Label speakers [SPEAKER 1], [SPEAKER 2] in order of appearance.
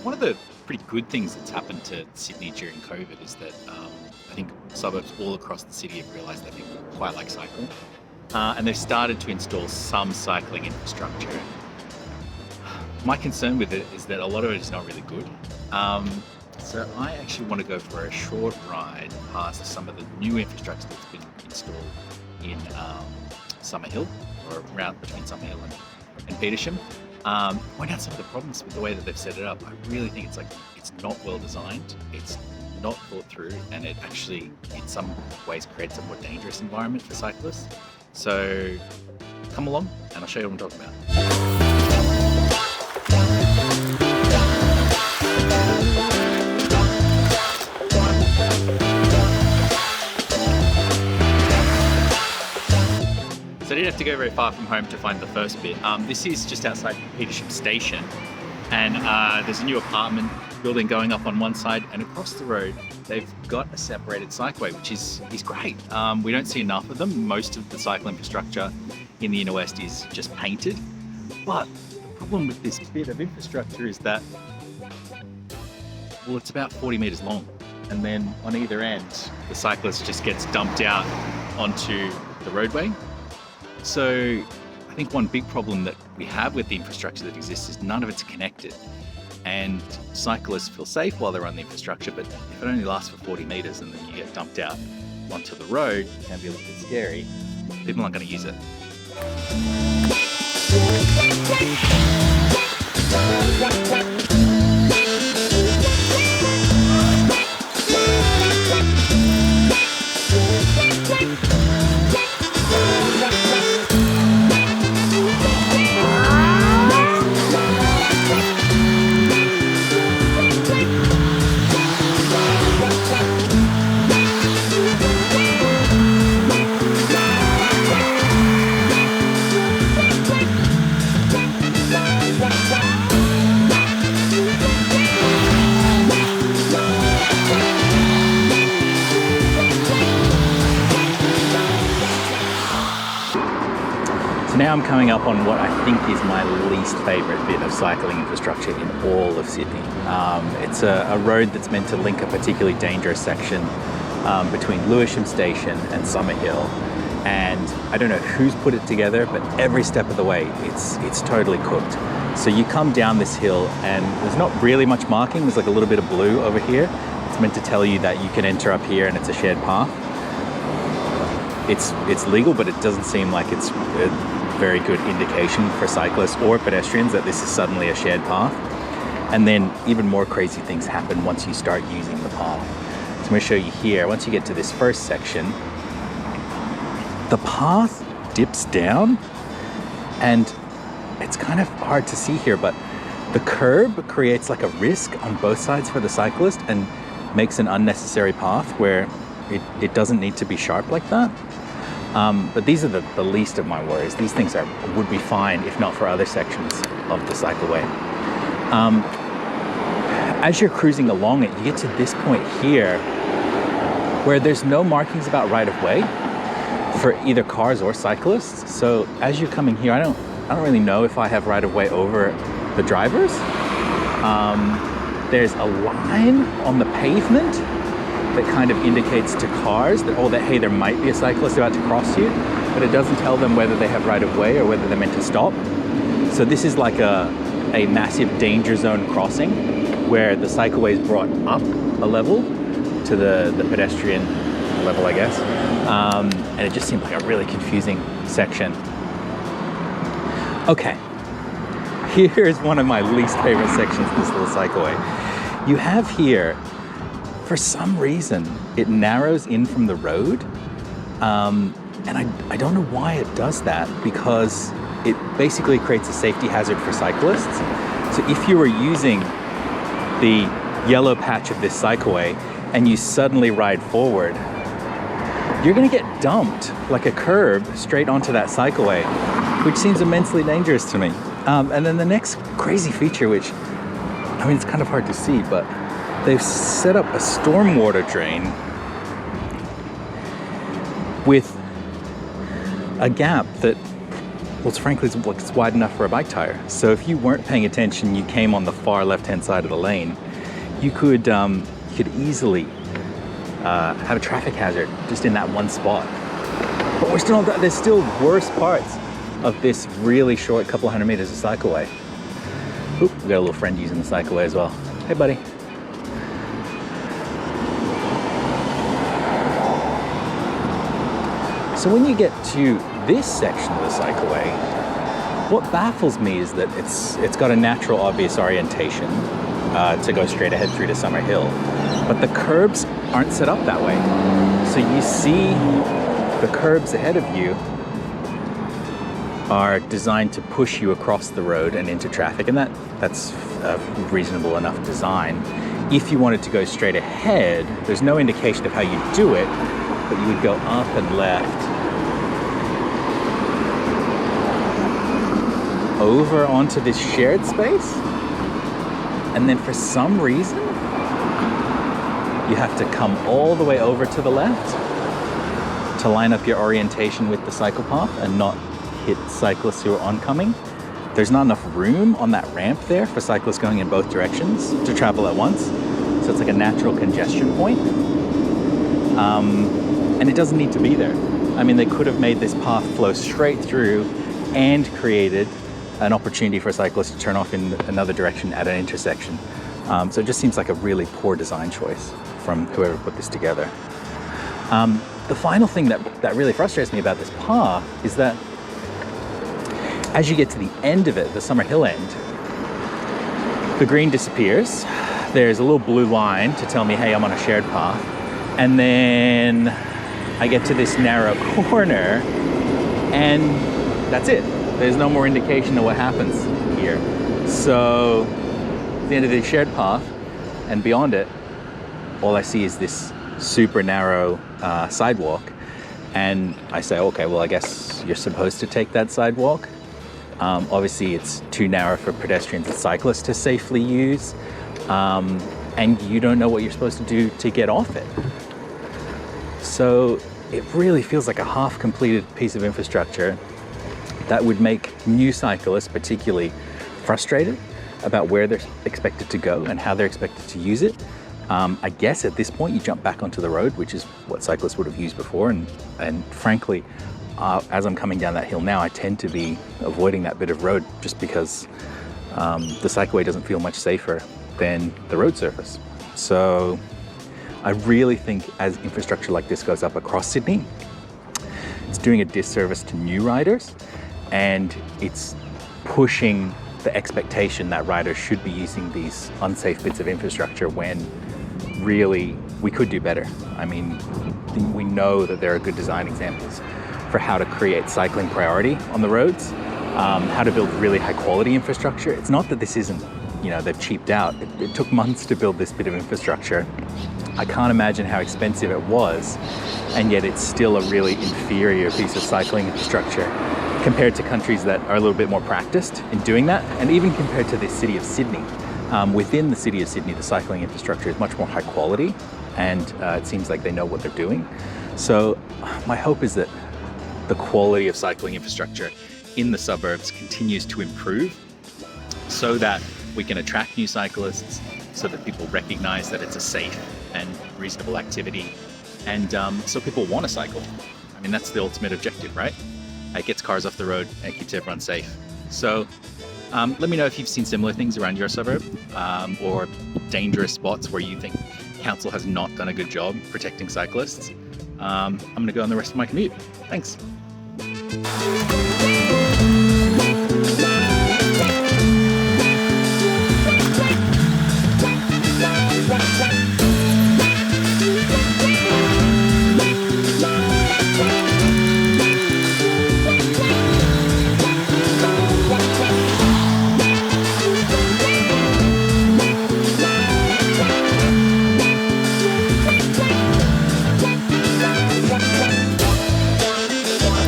[SPEAKER 1] one of the pretty good things that's happened to Sydney during COVID is that I think suburbs all across the city have realised that people quite like cycling, and they've started to install some cycling infrastructure. My concern with it is that a lot of it is not really good. So I actually want to go for a short ride past some of the new infrastructure that's been installed in Summerhill, or around between Summerhill and Petersham. Point out some of the problems with the way that they've set it up. I really think it's not well designed, it's not thought through, and it actually in some ways creates a more dangerous environment for cyclists. So come along and I'll show you what I'm talking about. So I didn't have to go very far from home to find the first bit. This is just outside Petersham Station, and there's a new apartment building going up on one side, and across the road they've got a separated cycleway, which is great. We don't see enough of them. Most of the cycle infrastructure in the inner west is just painted, but the problem with this bit of infrastructure is that, well, it's about 40 metres long, and then on either end the cyclist just gets dumped out onto the roadway. So I think one big problem that we have with the infrastructure that exists is none of it's connected, and cyclists feel safe while they're on the infrastructure, but if it only lasts for 40 metres and then you get dumped out onto the road, it can be a little bit scary. People aren't going to use it. So now I'm coming up on what I think is my least favourite bit of cycling infrastructure in all of Sydney. It's a road that's meant to link a particularly dangerous section between Lewisham Station and Summerhill. And I don't know who's put it together, but every step of the way, it's totally cooked. So you come down this hill and there's not really much marking. There's like a little bit of blue over here. It's meant to tell you that you can enter up here and it's a shared path. It's legal, but it doesn't seem like it's a very good indication for cyclists or pedestrians that this is suddenly a shared path. And then even more crazy things happen once you start using the path. So I'm going to show you here. Once you get to this first section, the path dips down, and it's kind of hard to see here, but the curb creates like a risk on both sides for the cyclist and makes an unnecessary path where it doesn't need to be sharp like that. But these are the least of my worries. These things would be fine if not for other sections of the cycleway. As you're cruising along it, you get to this point here where there's no markings about right-of-way for either cars or cyclists. So as you're coming here, I don't really know if I have right-of-way over the drivers. There's a line on the pavement that kind of indicates to cars that, hey, there might be a cyclist about to cross you, but it doesn't tell them whether they have right-of-way or whether they're meant to stop. So this is like a massive danger zone crossing where the cycleway is brought up a level to the pedestrian level, I guess. And it just seemed like a really confusing section. Okay, here's one of my least favorite sections of this little cycleway. You have here, for some reason, it narrows in from the road. And I don't know why it does that, because it basically creates a safety hazard for cyclists. So if you were using the yellow patch of this cycleway and you suddenly ride forward, you're gonna get dumped like a curb straight onto that cycleway, which seems immensely dangerous to me. And then the next crazy feature, which, I mean, it's kind of hard to see, but they've set up a stormwater drain with a gap that
[SPEAKER 2] Well, it's wide enough for a bike tire. So if you weren't paying attention, you came on the far left-hand side of the lane, you could easily have a traffic hazard just in that one spot. But we're still there's still worse parts of this really short couple hundred meters of cycleway. Oop, we got a little friend using the cycleway as well. Hey, buddy. So when you get to this section of the cycleway, what baffles me is that it's got a natural, obvious orientation to go straight ahead through to Summer Hill, but the curbs aren't set up that way. So you see the curbs ahead of you are designed to push you across the road and into traffic, and that's a reasonable enough design. If you wanted to go straight ahead, there's no indication of how you do it, but you would go up and left, over onto this shared space, and then for some reason you have to come all the way over to the left to line up your orientation with the cycle path and not hit cyclists who are oncoming. There's not enough room on that ramp there for cyclists going in both directions to travel at once, so it's like a natural congestion point, and it doesn't need to be there. I mean, they could have made this path flow straight through and created an opportunity for cyclists to turn off in another direction at an intersection. So it just seems like a really poor design choice from whoever put this together. The final thing that really frustrates me about this path is that as you get to the end of it, the Summer Hill end, the green disappears. There's a little blue line to tell me, hey, I'm on a shared path. And then I get to this narrow corner and that's it. There's no more indication of what happens here. So at the end of the shared path and beyond it, all I see is this super narrow sidewalk. And I say, okay, well, I guess you're supposed to take that sidewalk. Obviously, it's too narrow for pedestrians and cyclists to safely use. And you don't know what you're supposed to do to get off it. So it really feels like a half-completed piece of infrastructure that would make new cyclists particularly frustrated about where they're expected to go and how they're expected to use it. I guess at this point you jump back onto the road, which is what cyclists would have used before. And frankly, as I'm coming down that hill now, I tend to be avoiding that bit of road just because the cycleway doesn't feel much safer than the road surface. So I really think as infrastructure like this goes up across Sydney, it's doing a disservice to new riders, and it's pushing the expectation that riders should be using these unsafe bits of infrastructure when really we could do better. I mean, we know that there are good design examples for how to create cycling priority on the roads, how to build really high quality infrastructure. It's not that this isn't, they've cheaped out. It took months to build this bit of infrastructure. I can't imagine how expensive it was, and yet it's still a really inferior piece of cycling infrastructure compared to countries that are a little bit more practiced in doing that, and even compared to the city of Sydney. Within the city of Sydney, the cycling infrastructure is much more high quality, and it seems like they know what they're doing. So my hope is that the quality of cycling infrastructure in the suburbs continues to improve so that we can attract new cyclists, so that people recognize that it's a safe and reasonable activity, and so people want to cycle. I mean, that's the ultimate objective, right? It gets cars off the road and it keeps everyone safe. So let me know if you've seen similar things around your suburb, or dangerous spots where you think council has not done a good job protecting cyclists. I'm going to go on the rest of my commute. Thanks.